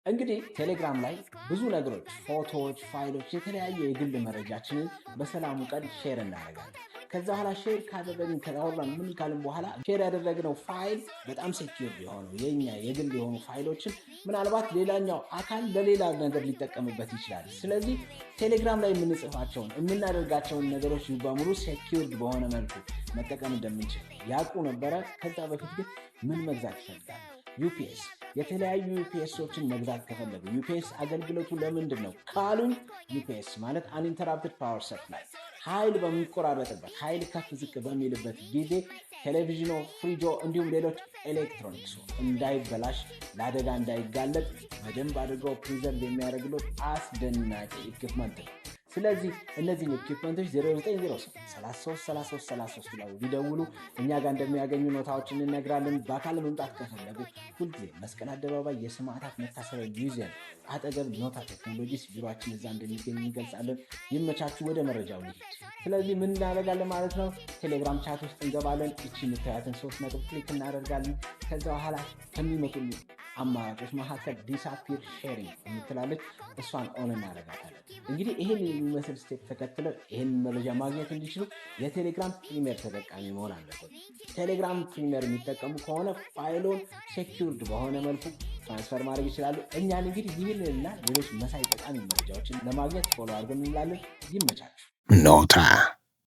እንግዲህ ቴሌግራም ላይ ብዙ ነገሮች፣ ፎቶዎች፣ ፋይሎች፣ የተለያዩ የግል መረጃችንን በሰላሙ ቀን ሼር እናደርጋለን። ከዛ በኋላ ሼር ካደረግን ከአወራን ምን ካልን በኋላ ሼር ያደረግነው ፋይል በጣም ሴኪዩር የሆነው የኛ የግል የሆኑ ፋይሎችን ምናልባት ሌላኛው አካል ለሌላ ነገር ሊጠቀምበት ይችላል። ስለዚህ ቴሌግራም ላይ የምንጽፋቸውን የምናደርጋቸውን ነገሮች በሙሉ ሴኪዩርድ በሆነ መልኩ መጠቀም እንደምንችል ያውቁ ነበረ። ከዛ በፊት ግን ምን መግዛት ይፈልጋል? ዩፒኤስ የተለያዩ ዩፒኤሶችን መግዛት ከፈለጉ ዩፒኤስ አገልግሎቱ ለምንድን ነው ካሉኝ፣ ዩፒኤስ ማለት አንኢንተራፕትድ ፓወር ሰፕላይ ኃይል በሚቆራረጥበት ኃይል ከፍ ዝቅ በሚልበት ጊዜ ቴሌቪዥኖ፣ ፍሪጆ እንዲሁም ሌሎች ኤሌክትሮኒክሱ እንዳይበላሽ ለአደጋ እንዳይጋለጥ በደንብ አድርገው ፕሪዘርቭ የሚያደርግሎት አስደናቂ ኢኩፕመንት ነው። ስለዚህ እነዚህን ኢኩፕመንቶች 0908333333 ላይ ቢደውሉ እኛ ጋር እንደሚያገኙ ኖታዎችን እንነግራለን። በአካል መምጣት ከፈለጉ ሁልጊዜ መስቀል አደባባይ የሰማዕታት መታሰቢያ ሚውዚየም አጠገብ ኖታ ቴክኖሎጂስ ቢሮአችን እዛ እንደሚገኝ እንገልጻለን። ይመቻችሁ። ወደ መረጃው ልሂድ። ስለዚህ ምን እናደርጋለን ማለት ነው? ቴሌግራም ቻት ውስጥ እንገባለን። እቺ የምታያትን 3 ነጥብ ክሊክ እናደርጋለን። ከዛ በኋላ ከሚመጡልን አማራጮች መካከል ዲስአፒር ሼሪንግ የምትላለች እሷን ኦን እናደርጋታለን። እንግዲህ ይሄን የሚመስል ስቴፕ ተከትለው ይሄን መረጃ ማግኘት እንዲችሉ የቴሌግራም ፕሪሚየር ተጠቃሚ መሆን አለበት። ቴሌግራም ፕሪሚየር የሚጠቀሙ ከሆነ ፋይሎን ሴኪዩርድ በሆነ መልኩ ትራንስፈር ማድረግ ይችላሉ። እኛን እንግዲህ ይህንና ሌሎች መሳይ ጠቃሚ መረጃዎችን ለማግኘት ፎሎ አድርገን እንላለን። ይመቻችሁ። ኖታ